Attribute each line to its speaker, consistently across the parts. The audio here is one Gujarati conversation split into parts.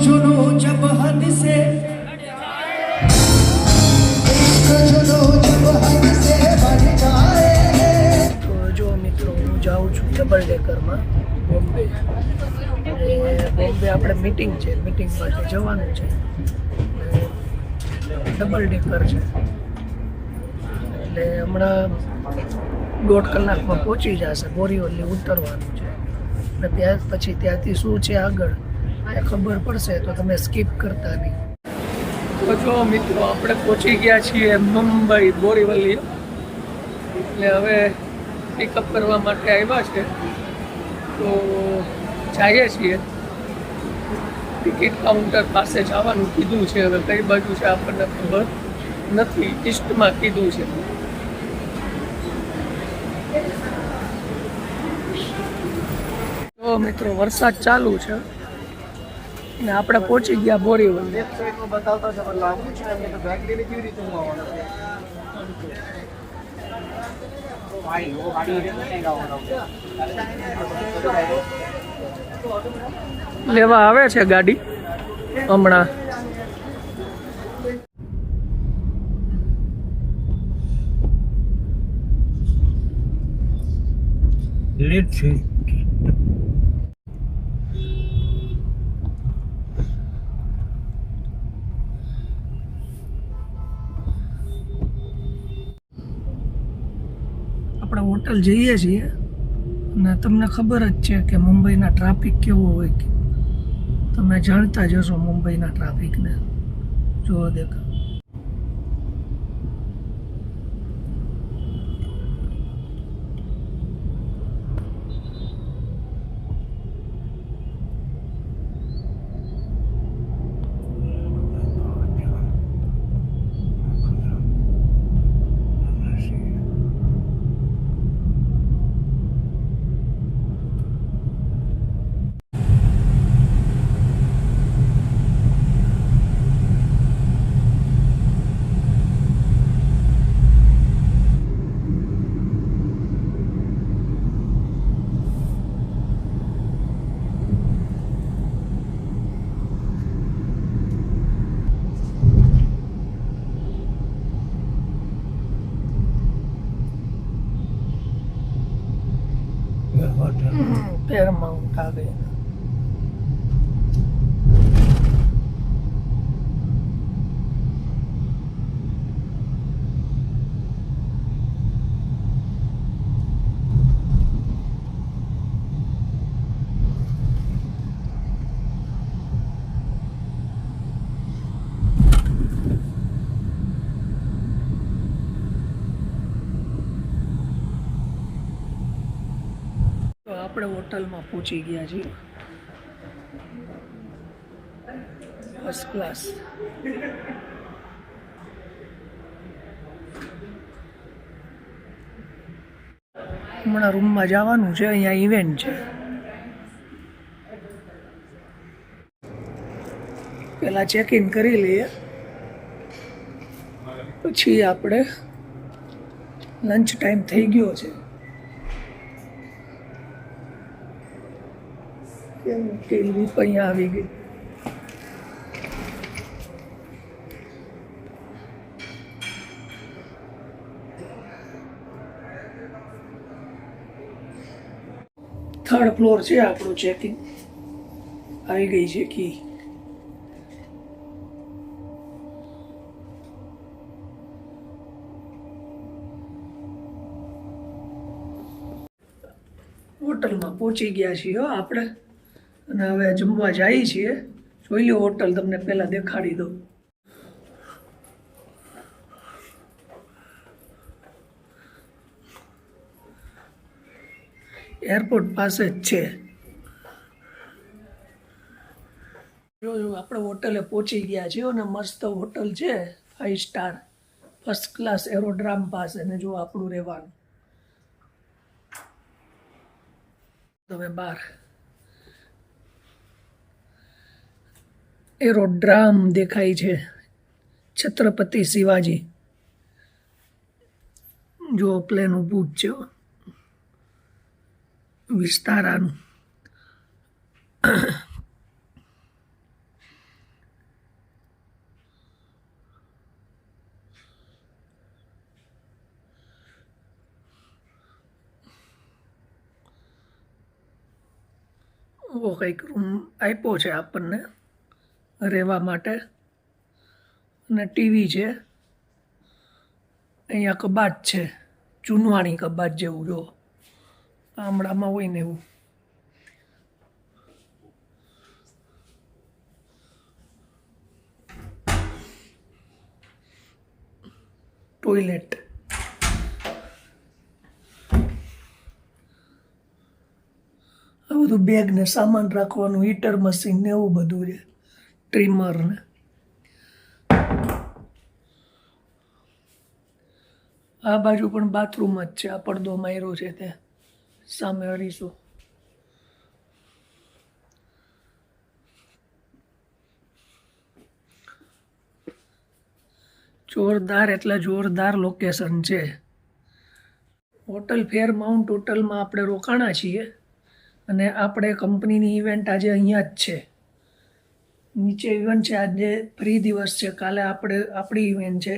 Speaker 1: जुनू जब हद से जुनू जब हद से बढ़ जाए। तो जो મિત્રો હું જાઉં છું ડબલ ડેકરમાં બોમ્બે, અને બોમ્બે આપણે મીટિંગ છે, મીટિંગ માટે જવાનું છે. ડબલ ડેકર છે એટલે હમણાં 1.5 કલાકમાં પહોંચી જશે. બોરીવલી ઉતરવાનું છે અને ત્યાં પછી ત્યાંથી શું છે આગળ એ ખબર પડશે, તો તમે સ્કીપ કરતા નહીં. તો જો મિત્રો આપણે પહોંચી ગયા છીએ મુંબઈ બોરીવલી, એટલે હવે પિકઅપ કરવા માટે આવ્યા છે. તો જઈએ છીએ. ટિકિટ કાઉન્ટર પાસે જવાનું કીધું છે, હવે કઈ બાજુ છે આપણને ખબર નથી. ઈસ્ટમાં કીધું છે. તો મિત્રો વરસાદ ચાલુ છે ને આપણે પહોંચી ગયા બોરીવલી. લેવા આવે છે ગાડી હમણાં. લેટ છે. આપણે હોટલ જઈએ છીએ અને તમને ખબર જ છે કે મુંબઈના ટ્રાફિક કેવો હોય. કે તમે જાણતા જ હશો મુંબઈના ટ્રાફિકને. જુઓ દેખો. પેરામાઉન્ટ આ ગઈ. આપણે હોટલમાં પહોંચી ગયા છીએ. First class. હમણાં રૂમમાં જવાનું છે. અહીંયા ઇવેન્ટ છે. પહેલાં ચેક ઇન કરી લઈએ, પછી આપણે લંચ ટાઈમ થઈ ગયો છે. ટીવી અહીંયા આવી ગઈ. થર્ડ ફ્લોર છે આપણું. ચેકિંગ આવી ગઈ છે કી. હોટલમાં પહોંચી ગયા છીએ આપણે, અને હવે જમવા જઈએ છીએ. જોઈ લો હોટલ, તમને પહેલાં દેખાડી દઉં. એરપોર્ટ પાસે જ છે. જો આપણે હોટલે પહોંચી ગયા છીએ અને મસ્ત હોટલ છે, 5 સ્ટાર ફર્સ્ટ ક્લાસ એરોડ્રામ પાસે. ને જો આપણું રહેવાનું. તમે બહાર એરોડ્રામ દેખાય છે, છત્રપતિ શિવાજી. જો પ્લેન ઊભું જ છે. વિસ્તારાનું આવો કંઈક રૂમ આપ્યો છે આપણને રહેવા માટે, અને ટીવી છે. અહીંયા કબાટ છે, ચૂનવાણી કબાટ જેવું, જો ગામડામાં હોય ને એવું. ટોયલેટ, આ બધું બેગ ને સામાન રાખવાનું, હીટર મશીન ને એવું બધું છે, ટ્રીમર ને. આ બાજુ પણ બાથરૂમ જ છે, આ પડદો માર્યો છે તે સામે અરીસો. જોરદાર એટલે જોરદાર લોકેશન છે. હોટલ ફેરમાઉન્ટ હોટલમાં આપણે રોકાણા છીએ, અને આપણે કંપનીની ઇવેન્ટ આજે અહીંયા જ છે. નીચે ઇવેન્ટ છે, આજે ફ્રી દિવસ છે, કાલે આપણી ઇવેન્ટ છે.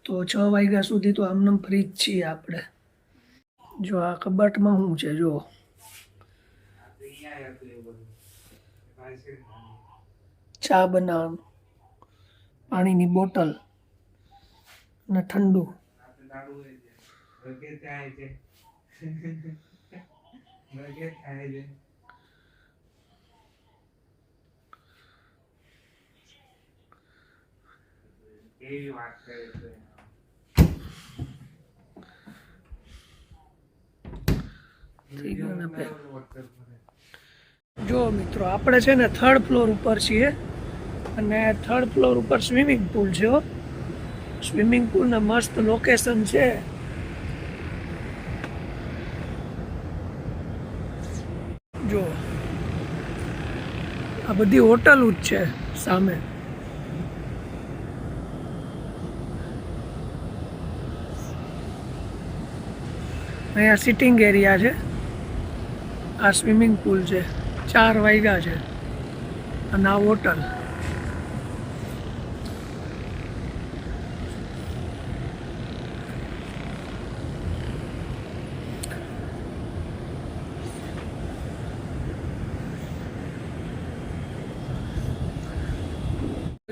Speaker 1: તો 6 વાગ્યા સુધી તો આમને ફ્રી જ છીએ આપણે. જો આ કબાટમાં શું છે, જો ચા બનાવવાનું, પાણીની બોટલ અને ઠંડુ. જો મિત્રો, આપણે છે ને 3rd ફ્લોર ઉપર છીએ, અને 3rd ફ્લોર ઉપર સ્વિમિંગ પુલ છે. સ્વિમિંગ પુલના મસ્ત લોકેશન છે. જો આ બધી હોટલ જ છે સામે. અહીંયા સિટિંગ એરિયા છે, આ સ્વિમિંગ પુલ છે. 4 વાગ્યા છે, અને આ હોટલ.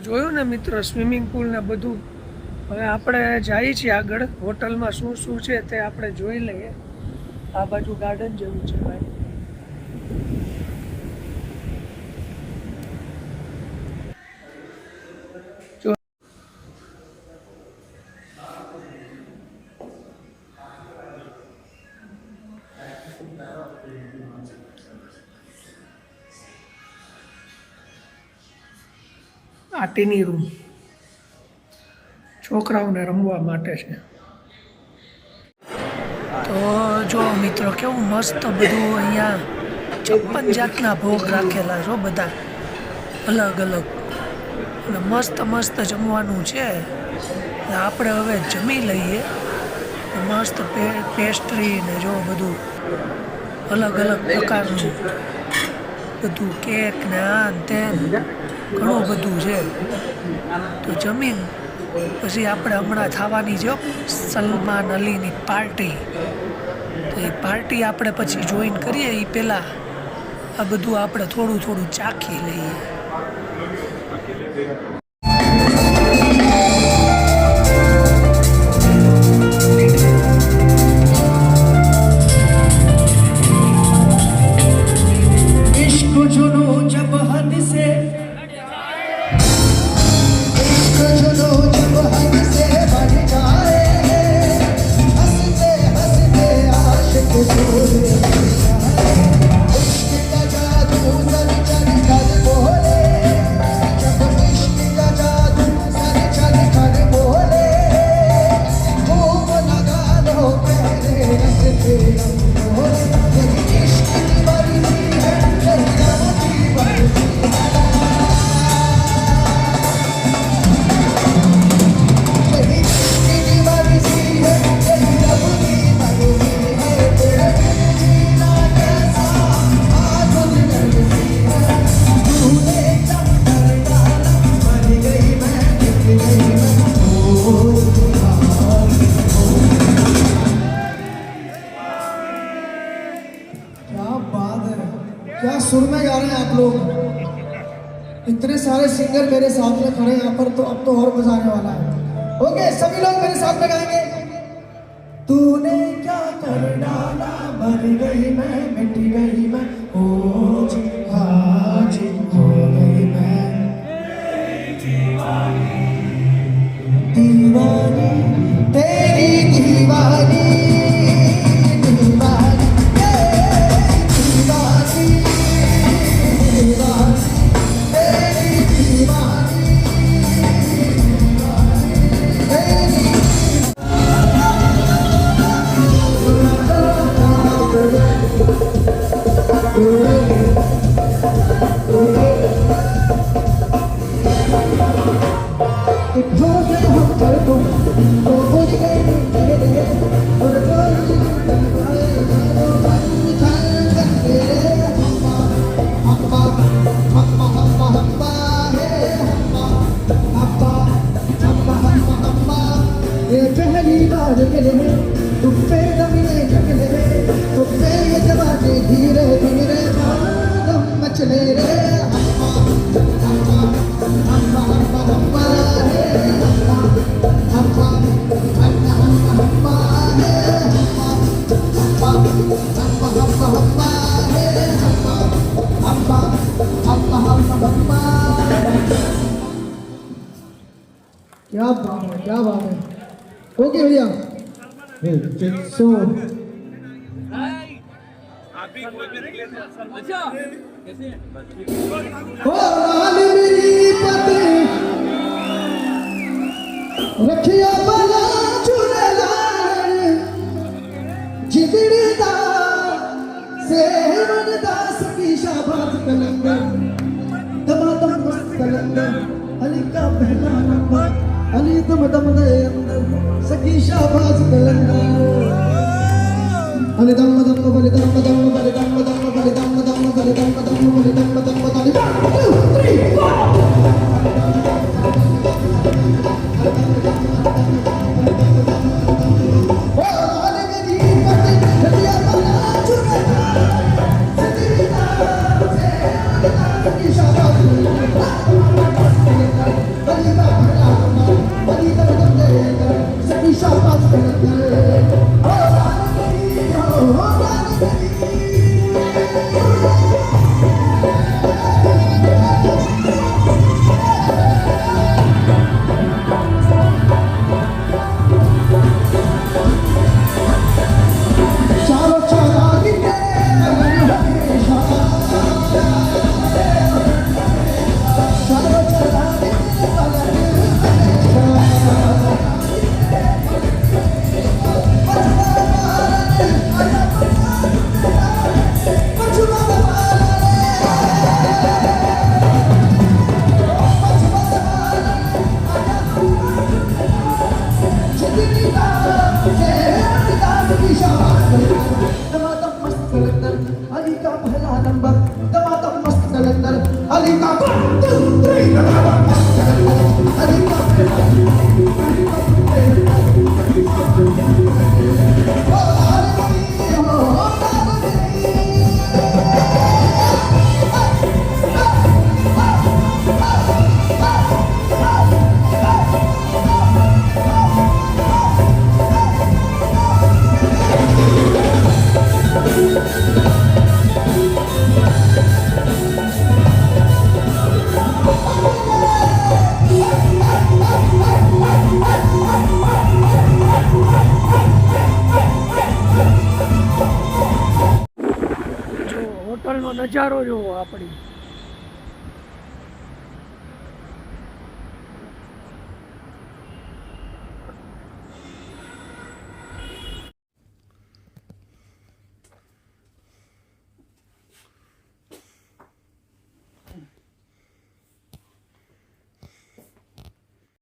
Speaker 1: જોયું ને મિત્રો સ્વિમિંગ પુલ ને બધું. હવે આપણે જઈએ છીએ આગળ, હોટલમાં શું શું છે તે આપણે જોઈ લઈએ. આ બાજુ ગાર્ડન જેવું છે ભાઈ. આ ટીની રૂમ છોકરાઓને રમવા માટે છે. તો જો મિત્રો કેવું મસ્ત બધું અહીંયા 56 જાતના ભોગ રાખેલા છો, બધા અલગ અલગ, અને મસ્ત મસ્ત જમવાનું છે. આપણે હવે જમી લઈએ. મસ્ત પેસ્ટ્રી ને જો બધું અલગ અલગ પ્રકારનું બધું, કેક ને આ તેમ ઘણું બધું છે. તો જમીન પછી આપણે હમણાં થવાની છે સલમાન અલીની પાર્ટી. તો એ પાર્ટી આપણે પછી જોઈન કરીએ એ પહેલાં આ બધું આપણે થોડું થોડું ચાખી લઈએ.
Speaker 2: इतने सारे सिंगर मेरे साथ में खड़े हैं यहाँ पर, तो अब तो और मजा आने वाला है। ओके, सभी लोग मेरे साथ में गाएंगे। तूने क्या कर डाला, मर गई मैं, मिट गई मैं, ओ जी हाँ जी, हो गई मैं दीवानी, तेरी दीवानी, दीवानी, दीवानी, दीवानी, तेरी दीवानी, तेरी हो गए हम कर तुम, तो हो गए मेरे, और कोई हम्मा हम्मा हम्मा हम्मा है, हम्मा हम्मा हम्मा हम्मा हम्मा। ये पहली बार मिले तुम पे नमीने जगले, तुम पे ये जवानी धीरे धीरे मालूम मचले रे, हम्मा हम्मा हम्मा हम्मा हम्मा है, हम्मा हम्मा हम्मा हम्मा हम्मा है, हम्मा हम्मा हम्मा हम्मा हम्मा है, हम्मा हम्मा हम्मा हम्मा हम्मा। क्या बात है, क्या बात है। ओके भैया, सो ओ लाल मेरी पतें रखिया भला चुने लाल, जिगड़ी दा सेवन दास की शाबाश कलंदर, दमादम मस्त कलंदर, अली का पहला नंबर, अली दम दम दे अंदर सकी शाबाश कलंदर, अली दम दम बलि दम दम बलि दम दम बलि दम दम बलि दम दम बलि दम दम बलि 1 2 3 4।
Speaker 1: હોટલનો નજારો જોવો આપણી.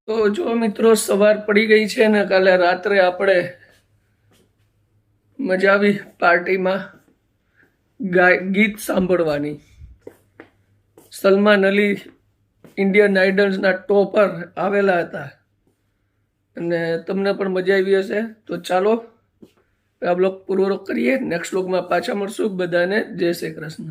Speaker 1: તો જો મિત્રો સવાર પડી ગઈ છે ને કાલે રાત્રે આપણે મજા આવી પાર્ટીમાં ગીત સાંભળવાની. સલમાન અલી ઇન્ડિયન આઇડલ્સના ટોપર આવેલા હતા અને તમને પણ મજા આવી હશે. તો ચાલો આ બ્લોગ પૂરો કરીએ. નેક્સ્ટ બ્લોગમાં પાછા મળશું. બધાને જય શ્રી કૃષ્ણ.